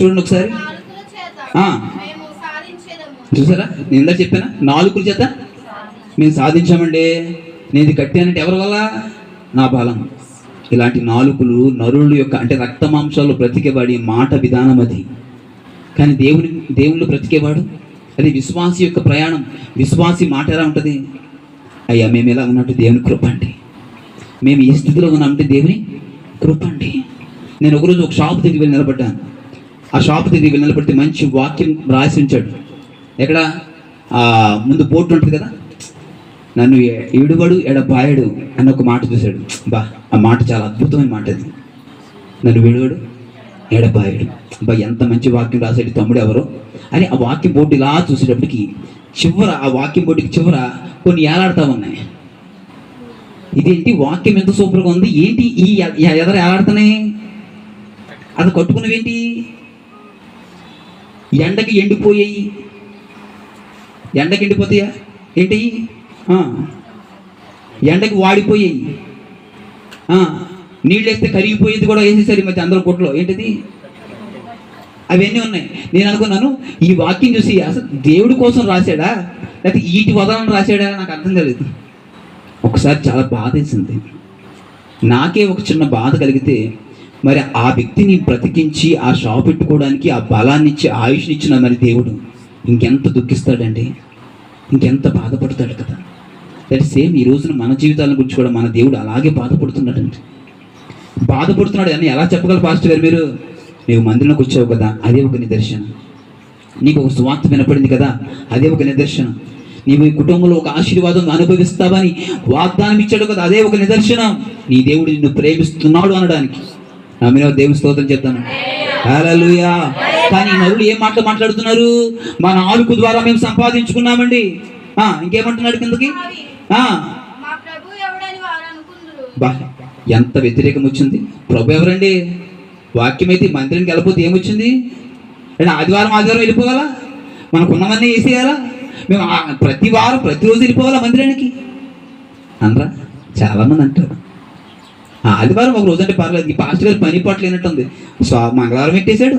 చూడండి ఒకసారి. చూసారా, నేను ఇందా చెప్పానా, నాలుగుల చేత మేము సాధించామండి. నేను కట్టానంటే ఎవరి వల్ల? నా బలం. ఇలాంటి నాలుకలు నరుల యొక్క అంటే రక్త మాంసాల్లో బ్రతికేవాడి మాట విధానం అది. కానీ దేవుళ్ళు బ్రతికేవాడు అది విశ్వాసి యొక్క ప్రయాణం. విశ్వాసి మాట ఎలా ఉంటుంది? అయ్యా మేము ఎలా ఉన్నట్టు దేవుని కృప అండి, మేము ఏ స్థితిలో ఉన్నామంటే దేవుని కృప అండి. నేను ఒకరోజు ఒక షాప్ దగ్గరికి వెళ్ళి నిలబడ్డాను. ఆ షాప్ దగ్గరికి వెళ్ళి నిలబడితే మంచి వాక్యం రాసి ఉంచాడు. ఎక్కడ ముందు బోర్డు ఉంటుంది కదా, నన్ను ఏడుబడు ఎడబాయడు అని ఒక మాట చూశాడు. బా, ఆ మాట చాలా అద్భుతమైన మాట అది. నన్ను విడువడు ఎడబాయడు. బా, ఎంత మంచి వాక్యం రాశాడు తమ్ముడు ఎవరో అని ఆ వాక్యం బోర్డు ఇలా చూసేటప్పటికి ఆ వాక్యం బోర్డుకి చివర కొన్ని ఏలాడుతూ ఉన్నాయి. ఇదేంటి వాక్యం ఎంత సూపర్గా ఉంది, ఏంటి ఈ ఎదర ఏలాడుతున్నాయి? అది కట్టుకున్నవేంటి? ఎండకి ఎండిపోయాయి. ఎండకి ఎండిపోతాయా ఏంటి? ఎండకి వాడిపోయాయి. నీళ్ళు వేస్తే కరిగిపోయేది కూడా వేసేసారు ఈ మధ్య అందరూ కొట్లో. ఏంటిది? అవన్నీ ఉన్నాయి. నేను అనుకున్నాను, ఈ వాక్యం చూసి అసలు దేవుడి కోసం రాశాడా లేకపోతే ఈటి వదలని రాశాడా నాకు అర్థం కాలేదు. ఒకసారి చాలా బాధ వేసింది. నాకే ఒక చిన్న బాధ కలిగితే మరి ఆ వ్యక్తిని బ్రతికించి ఆ షాప్ పెట్టుకోవడానికి ఆ బలాన్ని ఇచ్చి ఆయుష్ని ఇచ్చిన మరి దేవుడు ఇంకెంత దుఃఖిస్తాడండి, ఇంకెంత బాధపడతాడు కదా. దట్ సేమ్ ఈ రోజున మన జీవితాల గురించి కూడా మన దేవుడు అలాగే బాధపడుతున్నాడండి. బాధపడుతున్నాడు అని ఎలా చెప్పగలరు పాస్టర్ గారు మీరు? నీవు మందిరంలోకి వచ్చావు కదా, అదే ఒక నిదర్శనం. నీకు ఒక సువార్త వినపడింది కదా, అదే ఒక నిదర్శనం. నీవు ఈ కుటుంబంలో ఒక ఆశీర్వాదం అనుభవిస్తావని వాగ్దానం ఇచ్చాడు కదా, అదే ఒక నిదర్శనం. నీ దేవుడు నిన్ను ప్రేమిస్తున్నాడు అనడానికి. నా మీద దేవుని స్తోత్రం చెప్తాను. హల్లెలూయా. కానీ నరులు ఏం మాట్లాడుతున్నారు? మా నాలుగు ద్వారా మేము సంపాదించుకున్నామండి. ఇంకేమంటున్నాడు కిందకి? బా, ఎంత వ్యతిరేకం వచ్చింది. ప్రభు ఎవరండి? వాక్యం అయితే మందిరానికి వెళ్ళిపోతే ఏమొచ్చింది? ఆదివారం వెళ్ళిపోవాలా? మనకున్నవన్నీ వేసేయాలా? మేము ప్రతిరోజు వెళ్ళిపోవాలా మందిరానికి అనరా? చాలామంది అంటారు ఆదివారం ఒక రోజు అంటే పర్లేదు, ఈ పాస్టర్ గారు పని పాటలు లేనట్టుంది. మంగళవారం పెట్టేశాడు,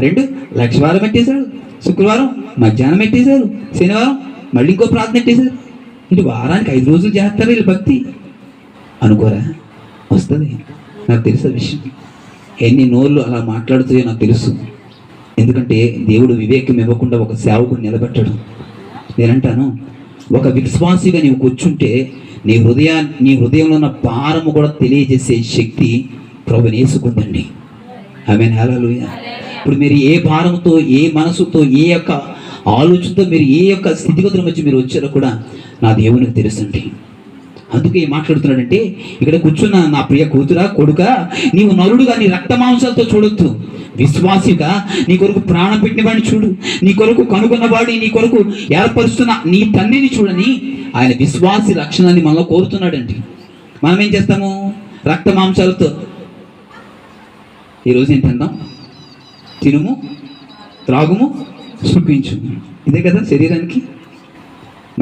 2 లక్షవారం పెట్టేశాడు, శుక్రవారం మధ్యాహ్నం పెట్టేశారు, శనివారం మళ్ళీ ఇంకో ప్రార్థన పెట్టేశారు. ఇంటి వారానికి 5 రోజులు చేస్తారు వీళ్ళు భక్తి అనుకోరా? వస్తుంది. నాకు తెలుసు విషయం. ఎన్ని నోళ్ళు అలా మాట్లాడుతాయో నాకు తెలుసు. ఎందుకంటే దేవుడు వివేకం ఇవ్వకుండా ఒక సేవకుని నిలబెట్టడు. నేనంటాను, ఒక విశ్వాసిగా నీవు కూర్చుంటే నీ హృదయంలో ఉన్న భారము కూడా తెలియజేసే శక్తి ప్రభుని యేసుకుందండి. ఆమేన్, హల్లెలూయా. ఇప్పుడు మీరు ఏ భారంతో, ఏ మనసుతో, ఏ యొక్క ఆలోచనతో మీరు ఏ యొక్క స్థితిగతుల మధ్య మీరు వచ్చారో కూడా నా దేవునికి తెలుసండి. అందుకే ఏం మాట్లాడుతున్నాడంటే, ఇక్కడ కూర్చున్న నా ప్రియ కూతురా, కొడుకా, నీవు నరుడుగా నీ రక్త మాంసాలతో చూడొద్దు. విశ్వాసిగా నీ కొరకు ప్రాణం పెట్టిన వాడిని చూడు. నీ కొరకు కనుగొన్నవాడి, నీ కొరకు ఏర్పరుస్తున్న నీ తండ్రిని చూడని ఆయన విశ్వాసి రక్షణని మనలో కోరుతున్నాడండి. మనం ఏం చేస్తాము? రక్త మాంసాలతో ఈరోజు ఏం తిందాం? తినుము, త్రాగుము, సుఖించు. ఇదే కదా శరీరానికి.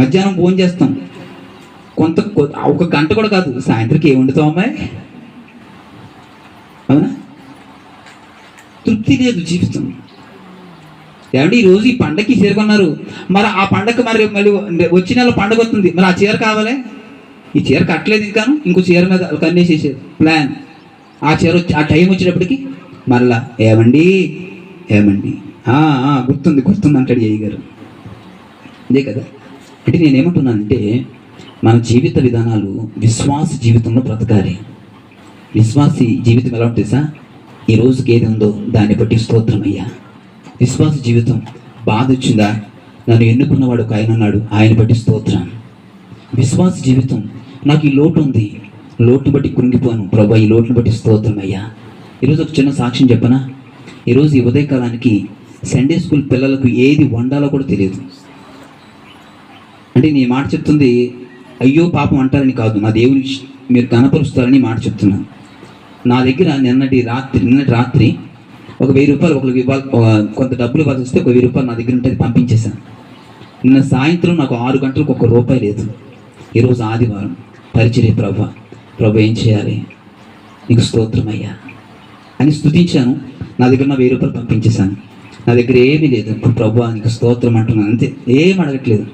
మధ్యాహ్నం భోజనం చేస్తాం, ఒక గంట కూడా కాదు, సాయంత్రంకి ఏం వండుతాం అమ్మాయి? అవునా? తృప్తి లేదు జీవితం. ఏమంటే ఈరోజు ఈ పండగకి చీర కొన్నారు, మరి ఆ పండగ మళ్ళీ వచ్చే నెల పండగ వస్తుంది, మరి ఆ చీర కావాలి. ఈ చీర కట్టలేదు ఇంకాను, ఇంకో చీర మీద కన్నేసేసారు ప్లాన్. ఆ చీర ఆ టైం వచ్చేటప్పటికి మళ్ళా ఏమండి గుర్తుంది అంటాడు ఏ గారు. ఇదే కదా. అంటే నేనేమంటున్నానంటే, మన జీవిత విధానాలు విశ్వాస జీవితంలో బ్రతకాలి. విశ్వాసి జీవితం ఎలా ఉంటుంది సార్? ఈ రోజుకి ఏది ఉందో దాన్ని బట్టి స్తోత్రం అయ్యా. విశ్వాస జీవితం బాధ వచ్చిందా? నన్ను ఎన్నుకున్నవాడు ఒక ఆయన ఉన్నాడు, ఆయన బట్టి స్తోత్రం. విశ్వాస జీవితం నాకు ఈ లోటు ఉంది, లోటును బట్టి కృంగిపోను ప్రభా, ఈ లోటును బట్టి స్తోత్రం అయ్యా. ఈరోజు ఒక చిన్న సాక్ష్యం చెప్పనా? ఈరోజు ఈ ఉదయకాలానికి సండే స్కూల్ పిల్లలకు ఏది వండాలో కూడా తెలియదు. అంటే నీ మాట చెప్తుంది అయ్యో పాపం అంటారని కాదు, నా దేవుని మీరు కనపరుస్తారని మాట చెప్తున్నాను. నా దగ్గర నిన్నటి రాత్రి ఒక 1000 రూపాయలు కొంత డబ్బులు ఇవ్వాల్సి వస్తే ఒక 1000 రూపాయలు నా దగ్గర ఉంటుంది, పంపించేశాను. నిన్న సాయంత్రం నాకు 6 గంటలకు ₹1 లేదు. ఈరోజు ఆదివారం పరిచర్య. ప్రభు ఏం చేయాలి? నీకు స్తోత్రం అయ్యా అని స్తుతించాను. నా దగ్గర నా 1000 రూపాయలు పంపించేశాను, నా దగ్గర ఏమీ లేదు, ఇప్పుడు ప్రభువా నీకు స్తోత్రం అంటున్నాను అంతే, ఏం అడగట్లేదు.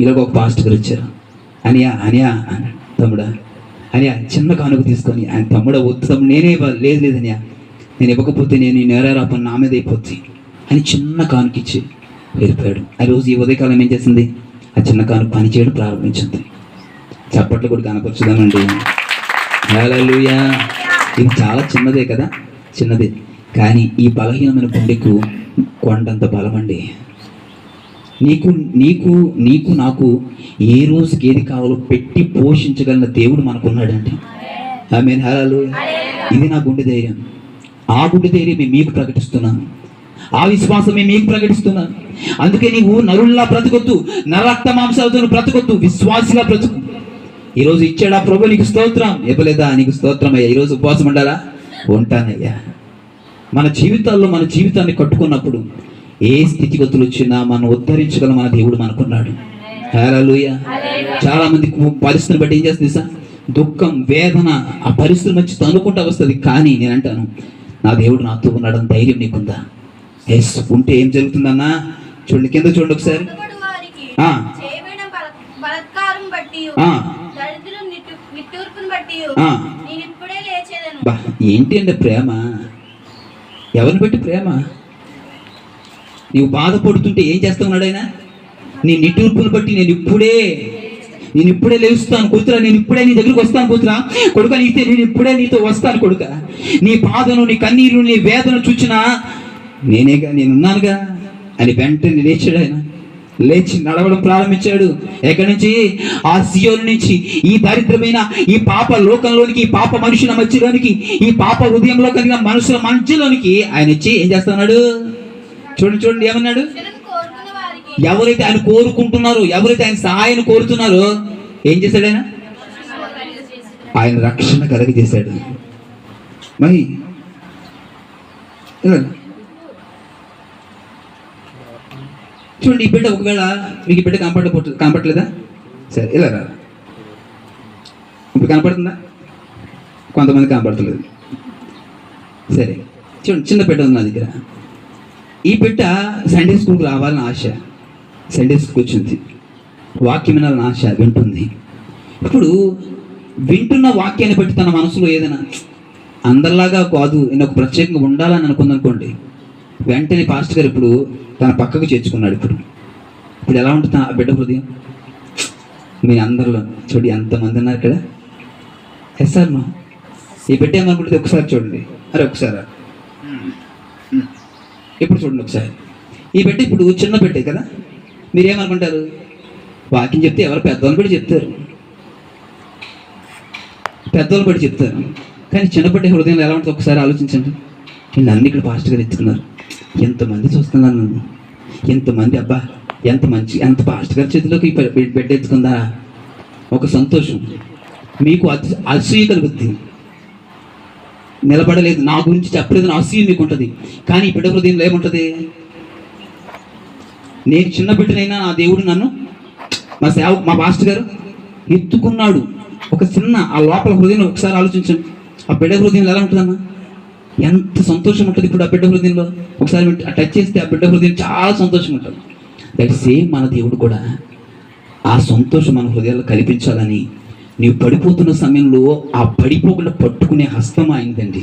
ఈలోగా ఒక పాస్టర్ గారు వచ్చారు. అనియా తమ్ముడా, అనియా చిన్న కానుక తీసుకొని, ఆయన తమ్ముడా వద్దు తమ్ముడు, నేనే లేదు అనియా, నేను ఇవ్వకపోతే నేను ఈ నేరాపని నా మీద అయిపోద్ది అని చిన్న కానుక ఇచ్చి వెళ్ళిపోయాడు. ఆ రోజు ఈ ఉదయకాలం ఏం చేసింది? ఆ చిన్న కానుక పని చేయడం ప్రారంభించింది. చప్పట్లు కూడా కనపరచుదామండి. హల్లెలూయా. ఇది చాలా చిన్నదే కదా, చిన్నదే, కానీ ఈ బలహీనమైన గుండెకు కొండంత బలం అండి. నీకు నీకు నీకు నాకు ఏ రోజుకి ఏది కావాలో పెట్టి పోషించగలిగిన దేవుడు మనకున్నాడండి. ఆమేన్. హల్లెలూయా. ఇది నా గుండె ధైర్యం. ఆ గుండె ధైర్యం మీకు ప్రకటిస్తున్నాను, ఆ విశ్వాసమే మీకు ప్రకటిస్తున్నాను. అందుకే నీవు నరుల్లా బ్రతకొద్దు, నరక్త మాంసాలతో బ్రతకొద్దు, విశ్వాసిగా బ్రతుకు. ఈరోజు ఇచ్చాడా ప్రభు నీకు స్తోత్రం, ఇవ్వలేదా నీకు స్తోత్రం అయ్యా. ఈరోజు ఉపవాసం ఉండాలా? ఉంటానయ్యా. మన జీవితాల్లో మన జీవితాన్ని కట్టుకున్నప్పుడు ఏ స్థితిగతులు వచ్చినా మనం ఉద్ధరించగల మన దేవుడు మనకున్నాడు. హల్లెలూయా. చాలా మంది పరిస్థితిని బట్టి ఏం చేస్తుంది సార్? దుఃఖం, వేదన, ఆ పరిస్థితి మంచి తనుకుంటూ వస్తుంది. కానీ నేను అంటాను, నా దేవుడు నాతో ఉన్నాడని ధైర్యం నీకుందా? ఎస్, ఉంటే ఏం జరుగుతుందన్నా? చూడండి, కింద చూడండి ఒకసారి. ఏంటి అంటే ప్రేమ? ఎవరిని బట్టి ప్రేమ? నీవు బాధపడుతుంటే ఏం చేస్తున్నాడు ఆయన? నీ నిట్టూర్పును బట్టి నేను ఇప్పుడే లేస్తాను కూతురా, నేను ఇప్పుడే నీ దగ్గరికి వస్తాను కూతురా, కొడుక నేను ఇప్పుడే నీతో వస్తాను కొడుక. నీ బాధను, నీ కన్నీరు, నీ వేదన చూచినా నేనున్నానుగా అని వెంటనే లేచాడు ఆయన. లేచి నడవడం ప్రారంభించాడు. ఎక్కడి నుంచి? ఆ సియోను నుంచి, ఈ దరిద్రమైన ఈ పాప లోకంలోనికి, ఈ పాప మనుషుల మధ్యలోనికి, ఈ పాప హృదయంలో కలిగిన మనుషుల మధ్యలోనికి ఆయన వచ్చి ఏం చేస్తున్నాడు? చూడండి ఏమన్నాడు? ఎవరైతే ఆయన కోరుకుంటున్నారో, ఎవరైతే ఆయన సహాయాన్ని కోరుతున్నారో ఏం చేశాడు ఆయన? ఆయన రక్షణ కలగజేశాడు. మరి చూడండి, ఈ బిడ్డ ఒకవేళ మీకు ఈ బిడ్డ కనపడలేదా? సరే ఇలా రా, ఇప్పుడు కనపడుతుందా? కొంతమంది కనపడతలేదు. సరే చూడండి, చిన్న బిడ్డ ఉంది నా దగ్గర. ఈ బిడ్డ సండే స్కూల్కి రావాలని ఆశ, సండే స్కూల్కి వచ్చింది, వాక్యం వినాలని ఆశ, వింటుంది. ఇప్పుడు వింటున్న వాక్యాన్ని బట్టి తన మనసులో ఏదైనా అందరిలాగా కాదు, నేను ఒక ప్రత్యేకంగా ఉండాలని అనుకుందనుకోండి, వెంటనే పాస్టర్ గారు ఇప్పుడు తన పక్కకు చేర్చుకున్నాడు. ఇప్పుడు ఎలా ఉంటుంది ఆ బిడ్డ హృదయం? మీ అందరిలో చూడండి, ఎంతమంది ఉన్నారు ఇక్కడ. ఎస్ సార్, మా ఈ బిడ్డ ఏమనుకుంటుంది ఒకసారి చూడండి. అరే ఒకసారి ఇప్పుడు చూడండి ఒకసారి. ఈ బిడ్డ ఇప్పుడు చిన్న బిడ్డే కదా, మీరేమనుకుంటారు? వాక్యం చెప్తే ఎవరు పెద్దవాళ్ళు బట్టి చెప్తారు, పెద్దవాళ్ళు బట్టి చెప్తారు. కానీ చిన్న బిడ్డ హృదయంలో ఎలా ఉంటుంది ఒకసారి ఆలోచించండి. నన్ను ఇక్కడ పాస్టర్ గారు ఎత్తుకున్నారు, ఎంతమంది చూస్తున్నారు నన్ను, ఎంతమంది, అబ్బా ఎంత పాస్టర్ గారి చేతిలోకి బిడ్డ ఎత్తుకుందా, ఒక సంతోషం. మీకు అసూయ కలుగుద్ది, నిలబడలేదు, నా గురించి చెప్పలేదు నా అసూయ మీకు ఉంటుంది. కానీ ఈ బిడ్డ హృదయంలో ఏముంటుంది? నేను చిన్న బిడ్డనైనా నా దేవుడు నన్ను, మా పాస్టర్ గారు ఎత్తుకున్నాడు. ఒక చిన్న ఆ లోపల హృదయంలో ఒకసారి ఆలోచించండి, ఆ బిడ్డ హృదయంలో ఎలా ఉంటుందమ్మా? ఎంత సంతోషం ఉంటుంది. ఇప్పుడు ఆ బిడ్డ హృదయంలో ఒకసారి టచ్ చేస్తే ఆ బిడ్డ హృదయం చాలా సంతోషం ఉంటుంది. దట్ సేమ్ మన దేవుడు కూడా ఆ సంతోషం మన హృదయాల్లో కల్పించాలని నీవు పడిపోతున్న సమయంలో ఆ పడిపోకుండా పట్టుకునే హస్తం అయిందండి.